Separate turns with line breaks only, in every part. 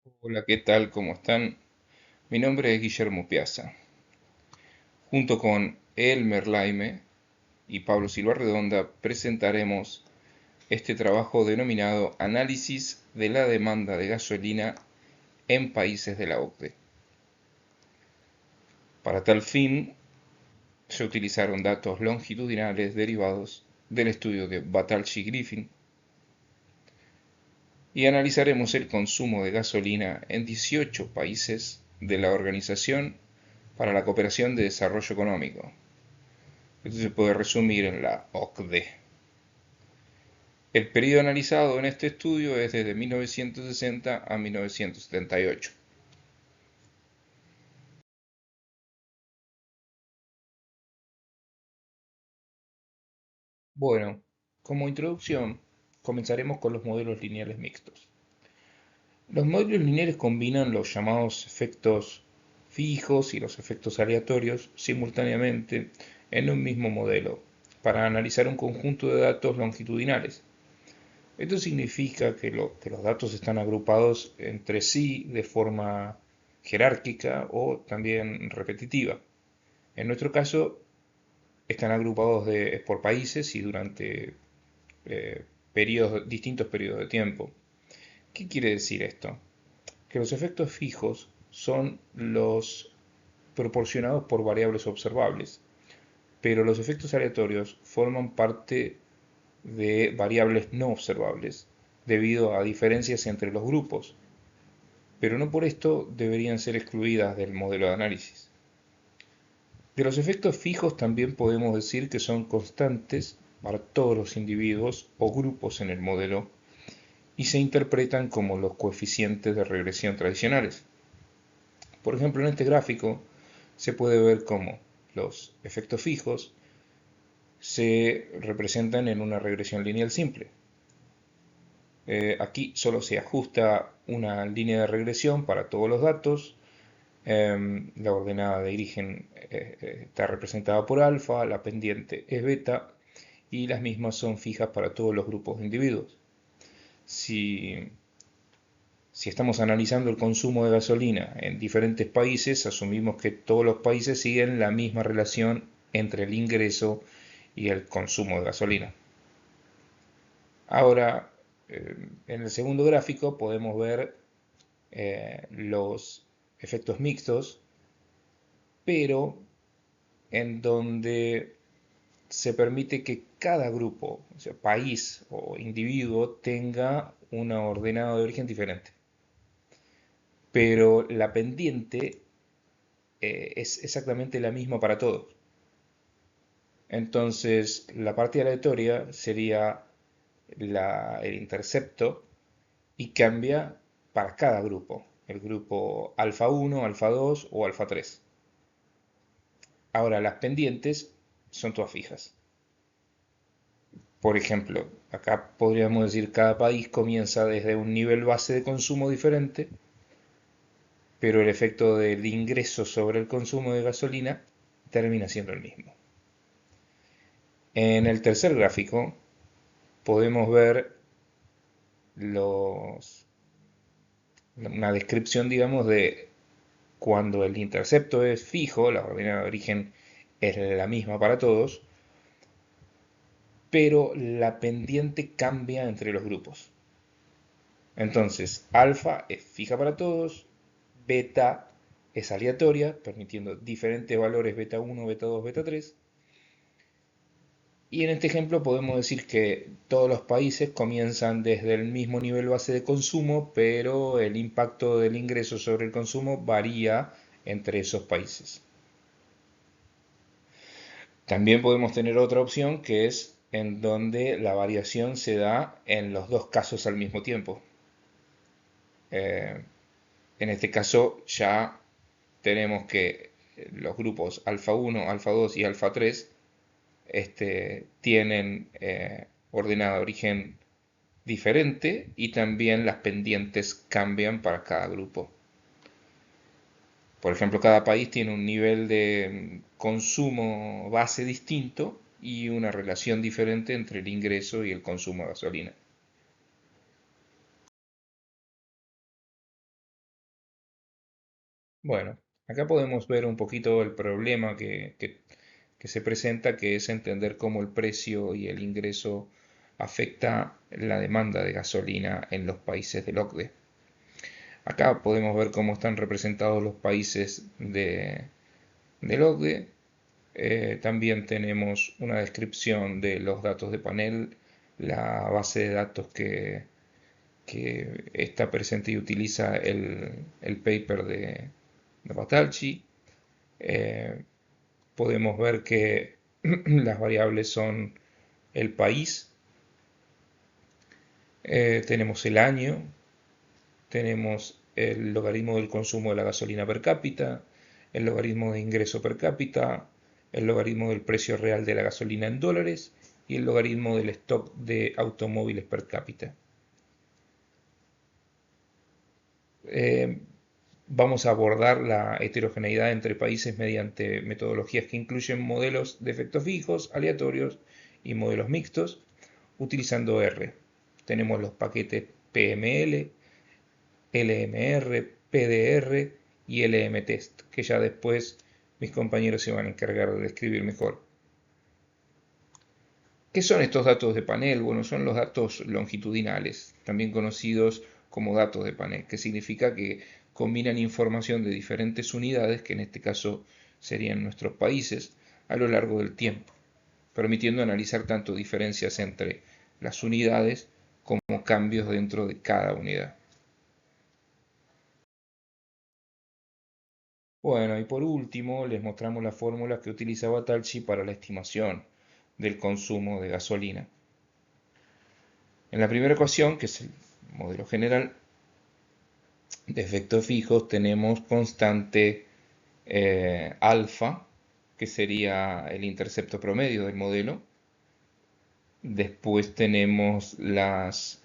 Hola, ¿qué tal? ¿Cómo están? Mi nombre es Guillermo Piazza. Junto con Elmer Laime y Pablo Silva Redonda presentaremos este trabajo denominado Análisis de la demanda de gasolina en países de la OCDE. Para tal fin, se utilizaron datos longitudinales derivados del estudio de Batalchi-Griffin y analizaremos el consumo de gasolina en 18 países de la Organización para la Cooperación de Desarrollo Económico. Esto se puede resumir en la OCDE. El periodo analizado en este estudio es desde 1960 a 1978. Bueno, como introducción, comenzaremos con los modelos lineales mixtos. Los modelos lineales combinan los llamados efectos fijos y los efectos aleatorios simultáneamente en un mismo modelo para analizar un conjunto de datos longitudinales. Esto significa que los datos están agrupados entre sí de forma jerárquica o también repetitiva. En nuestro caso, están agrupados por países y durante distintos periodos de tiempo. ¿Qué quiere decir esto? Que los efectos fijos son los proporcionados por variables observables, pero los efectos aleatorios forman parte de variables no observables debido a diferencias entre los grupos, pero no por esto deberían ser excluidas del modelo de análisis. De los efectos fijos también podemos decir que son constantes para todos los individuos o grupos en el modelo y se interpretan como los coeficientes de regresión tradicionales. Por ejemplo, en este gráfico se puede ver cómo los efectos fijos se representan en una regresión lineal simple. Aquí solo se ajusta una línea de regresión para todos los datos. La ordenada de origen está representada por alfa, la pendiente es beta y las mismas son fijas para todos los grupos de individuos. Si, si estamos analizando el consumo de gasolina en diferentes países, asumimos que todos los países siguen la misma relación entre el ingreso y el consumo de gasolina. Ahora, en el segundo gráfico podemos ver los efectos mixtos, pero en donde se permite que cada grupo, o sea, país o individuo, tenga una ordenada de origen diferente. Pero la pendiente es exactamente la misma para todos. Entonces, la partida aleatoria sería el intercepto y cambia para cada grupo. El grupo alfa 1, alfa 2 o alfa 3. Ahora, las pendientes son todas fijas. Por ejemplo, acá podríamos decir que cada país comienza desde un nivel base de consumo diferente, pero el efecto del ingreso sobre el consumo de gasolina termina siendo el mismo. En el tercer gráfico podemos ver una descripción, digamos, de cuando el intercepto es fijo, la ordenada de origen es la misma para todos, pero la pendiente cambia entre los grupos. Entonces, alfa es fija para todos, beta es aleatoria, permitiendo diferentes valores beta 1, beta 2, beta 3. Y en este ejemplo podemos decir que todos los países comienzan desde el mismo nivel base de consumo, pero el impacto del ingreso sobre el consumo varía entre esos países. También podemos tener otra opción que es en donde la variación se da en los dos casos al mismo tiempo. Eh, en este caso ya tenemos que los grupos alfa 1, alfa 2 y alfa 3 tienen ordenada de origen diferente y también las pendientes cambian para cada grupo. Por ejemplo, cada país tiene un nivel de consumo base distinto y una relación diferente entre el ingreso y el consumo de gasolina. Bueno, acá podemos ver un poquito el problema que se presenta, que es entender cómo el precio y el ingreso afecta la demanda de gasolina en los países del OCDE. Acá podemos ver cómo están representados los países del OCDE. También tenemos una descripción de los datos de panel, la base de datos que está presente y utiliza el paper de Batalchi. Eh, Podemos ver que las variables son el país, tenemos el año, tenemos el logaritmo del consumo de la gasolina per cápita, el logaritmo de ingreso per cápita, el logaritmo del precio real de la gasolina en dólares y el logaritmo del stock de automóviles per cápita. Eh, Vamos a abordar la heterogeneidad entre países mediante metodologías que incluyen modelos de efectos fijos, aleatorios y modelos mixtos, utilizando R. Tenemos los paquetes PML, LMR, PDR y LMTest, que ya después mis compañeros se van a encargar de describir mejor. ¿Qué son estos datos de panel? Bueno, son los datos longitudinales, también conocidos como datos de panel, que significa que combinan información de diferentes unidades, que en este caso serían nuestros países, a lo largo del tiempo, permitiendo analizar tanto diferencias entre las unidades como cambios dentro de cada unidad. Bueno, y por último les mostramos la fórmula que utiliza Batalchi para la estimación del consumo de gasolina. En la primera ecuación, que es el modelo general de efectos fijos, tenemos constante alfa, que sería el intercepto promedio del modelo. Después tenemos las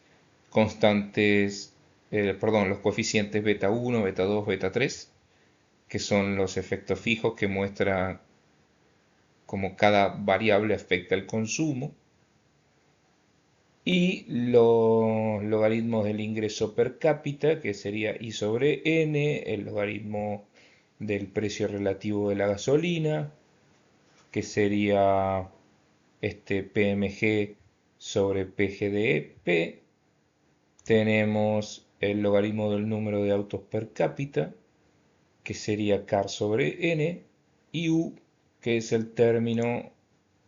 constantes, perdón, los coeficientes beta 1, beta 2, beta 3, que son los efectos fijos que muestran cómo cada variable afecta el consumo. Y los logaritmos del ingreso per cápita, que sería I sobre N, el logaritmo del precio relativo de la gasolina, que sería este PMG sobre PGDP. Tenemos el logaritmo del número de autos per cápita, que sería car sobre N, y U, que es el término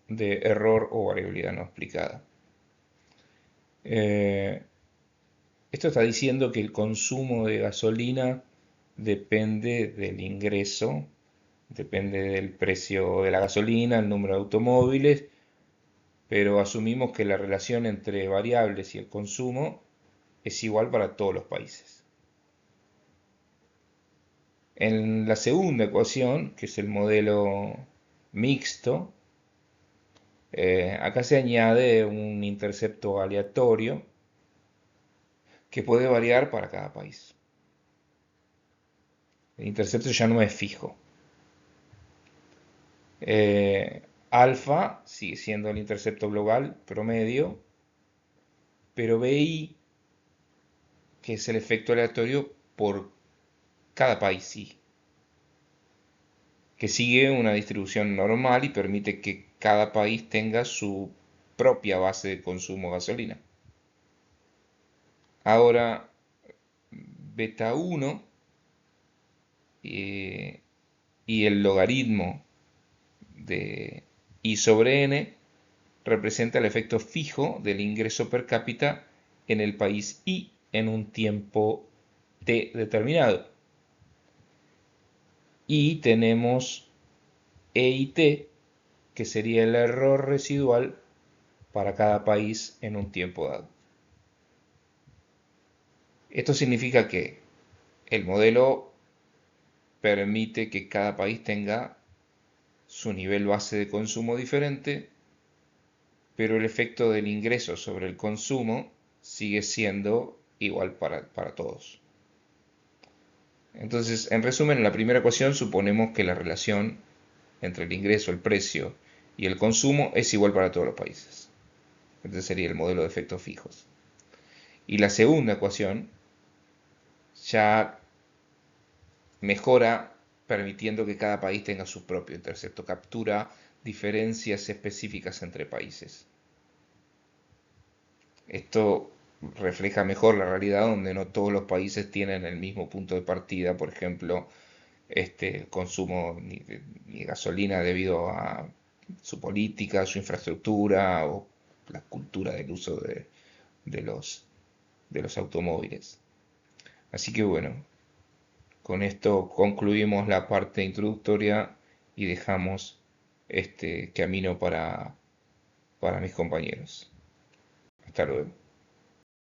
de error o variabilidad no explicada. Eh, Esto está diciendo que el consumo de gasolina depende del ingreso, depende del precio de la gasolina, el número de automóviles, pero asumimos que la relación entre variables y el consumo es igual para todos los países. En la segunda ecuación, que es el modelo mixto, acá se añade un intercepto aleatorio que puede variar para cada país. El intercepto ya no es fijo. Alfa sigue siendo el intercepto global promedio, pero BI, que es el efecto aleatorio por cada país, sí, que sigue una distribución normal y permite que cada país tenga su propia base de consumo de gasolina. Ahora, beta 1 y el logaritmo de I sobre N representa el efecto fijo del ingreso per cápita en el país I en un tiempo t determinado. Y tenemos E y T, que sería el error residual para cada país en un tiempo dado. Esto significa que el modelo permite que cada país tenga su nivel base de consumo diferente, pero el efecto del ingreso sobre el consumo sigue siendo igual para todos. Entonces, en resumen, en la primera ecuación suponemos que la relación entre el ingreso, el precio y el consumo es igual para todos los países. Este sería el modelo de efectos fijos. Y la segunda ecuación ya mejora permitiendo que cada país tenga su propio intercepto, captura diferencias específicas entre países. Esto refleja mejor la realidad donde no todos los países tienen el mismo punto de partida, por ejemplo, consumo ni gasolina debido a su política, su infraestructura o la cultura del uso de de los automóviles. Así que bueno, con esto concluimos la parte introductoria y dejamos este camino para mis compañeros. Hasta luego.